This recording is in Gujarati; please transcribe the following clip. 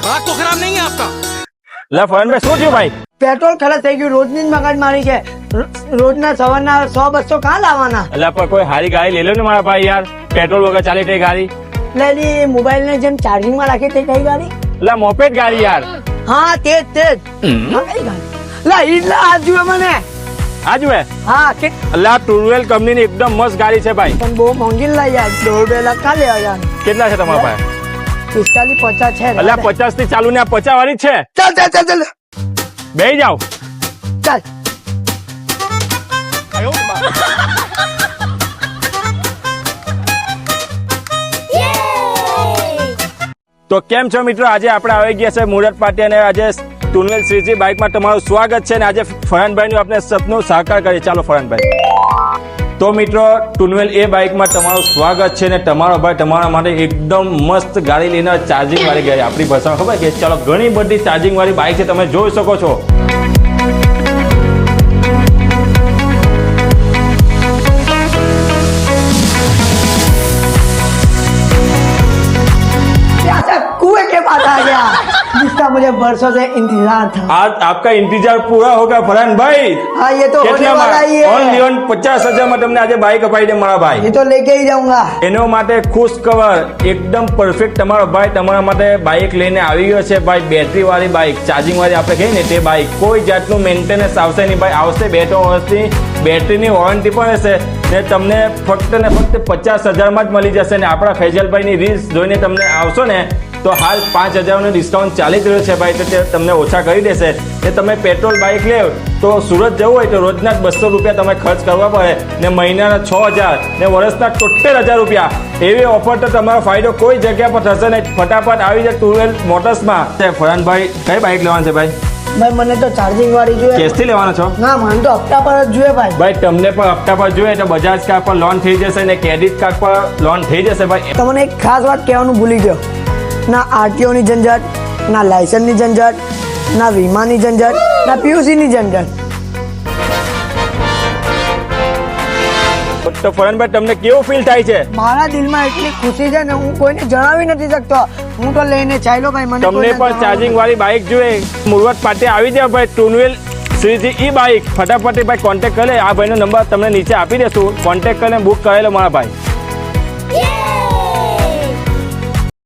दिमाग तो खराब नहीं है आपका। લે ફરનભાઈ શું થયું ભાઈ? પેટ્રોલ ખરાબ થઈ ગયું, રોજની જ મગજ મારી છે. રોજના સવારના 100-200 કાં લાવવાના? એટલે પણ કોઈ હારી ગાડી લઈ લો ને મારા ભાઈ યાર, પેટ્રોલ વગર ચાલે તે ગાડી. એટલે મોબાઈલ ને જેમ ચાર્જિંગ માં રાખી તે કઈ ગાડી? એટલે મોપેડ ગાડી યાર. હા તે જ હા, કઈ ગાડી? લા ઈલા આ જુએ મને. આ જુએ હા કે એટલે આ ટુરવેલ કંપની ની એકદમ મસ્ત ગાડી છે ભાઈ. પણ બહુ મોંઘી લાઈ યાર, 1.5 લાખ કાં લેવા યાર? કેટલા છે તમારા પાસે? 45-50 છે. એટલે 50 થી ચાલુ ને આ 50 વાળી જ છે. ચાલ ચાલ ચાલ ચાલ બેહી જાઓ. ચાલ. તો કેમ છો મિત્રો, આજે આપણે આવી ગયા છે મુરત પાટી અને આજે ટુનવેલ સીજી બાઇકમાં તમારું સ્વાગત છે. અને આજે ફરહાનભાઈનું આપણે સપનું સાકાર કરીએ. ચાલો ફરહાનભાઈ. તો મિત્રો ટુનવેલ એ બાઇકમાં તમારું સ્વાગત છે ને તમારો ભાઈ તમારા માટે એકદમ મસ્ત ગાડી લઈને ચાર્જિંગ વાળી ગાડી, આપણી ભાષામાં ખબર કે ચાલો ઘણી બધી ચાર્જિંગ વાળી બાઇક છે, તમે જોઈ શકો છો. कुएं के पास आ गया जिसका मुझे बरसों से इंतजार था. आज आपका इंतजार पूरा होगा फरहान भाई. हाँ ये तो होने वाला ही है. ઓનલી ઓન 50,000 માં તમને આજે બાઇક અપાઈ દે મારા ભાઈ. ये तो लेके ही जाऊंगा. એનો માટે ખુશ કવર એકદમ પરફેક્ટ તમારો ભાઈ તમારા માટે બાઇક લઈને આવી ગયો છે ભાઈ. બેટરી વાળી બાઇક, ચાર્જિંગ વાળી આપણે કહીએ ને તે બાઇક, કોઈ જાતનું મેન્ટેનન્સ આવશે નહીં ભાઈ. આવશે 2 વર્ષની બેટરીની વોરંટી પણ હશે ને તમને ફક્ત ને ફક્ત 50,000 માં જ મળી જશે. ને આપણા ફૈજલભાઈની રીલ્સ જોઈને તમને આવશો ને તો હાલ 5,000 નું ડિસ્કાઉન્ટ ચાલી રહ્યું છે ભાઈ, તો તે તમને ઓછા કરી દેશે. ને તમે પેટ્રોલ બાઇક લેવ તો સુરત જવું હોય તો રોજના 200 રૂપિયા તમે ખર્ચ કરવા પડે ને મહિનાના 6,000 ને વર્ષના 73,000 રૂપિયા. એવી ઓફર તો તમારો ફાયદો કોઈ જગ્યા પર થશે નહીં. ફટાફટ આવી જાય ટુરવેલ મોટર્સમાં. ફરહાનભાઈ કઈ બાઇક લેવાની છે ભાઈ? ભાઈ મને તો ચાર્જિંગ વાળી જોઈએ. કેસથી લેવાનો છો? ના મને તો હપ્તા પર જ જોઈએ ભાઈ. ભાઈ તમને પણ હપ્તા પર જોઈએ તો બજાજ કાર્ડ પર લોન થઈ જશે ને ક્રેડિટ કાર્ડ પર લોન થઈ જશે ભાઈ. તમને એક ખાસ વાત કહેવાનું ભૂલી ગયો. ના આરટીઓ ની ઝંઝટ, ના લાયસન્સ ની ઝંઝટ, ના વીમાની ઝંઝટ, ના પીયુસી ની ઝંઝટ. તો ફરહાનભાઈ તમને કેવું ફીલ થાય છે? મારા દિલમાં એટલી ખુશી છે ને હું કોઈને જણાવી નથી શકતો. હું તો લઈને ચાલ્યો ભાઈ. મને તમને પણ ચાર્જિંગ વાળી બાઇક જોઈએ મુરત પાટી આવી જાય ભાઈ. ટુનવેલ સીજી ઈ બાઇક ફટાફટ ભાઈ કોન્ટેક્ટ કરે. આ ભાઈનો નંબર તમને નીચે આપી દેશું, કોન્ટેક્ટ કરીને બુક કરેલો મારા ભાઈ.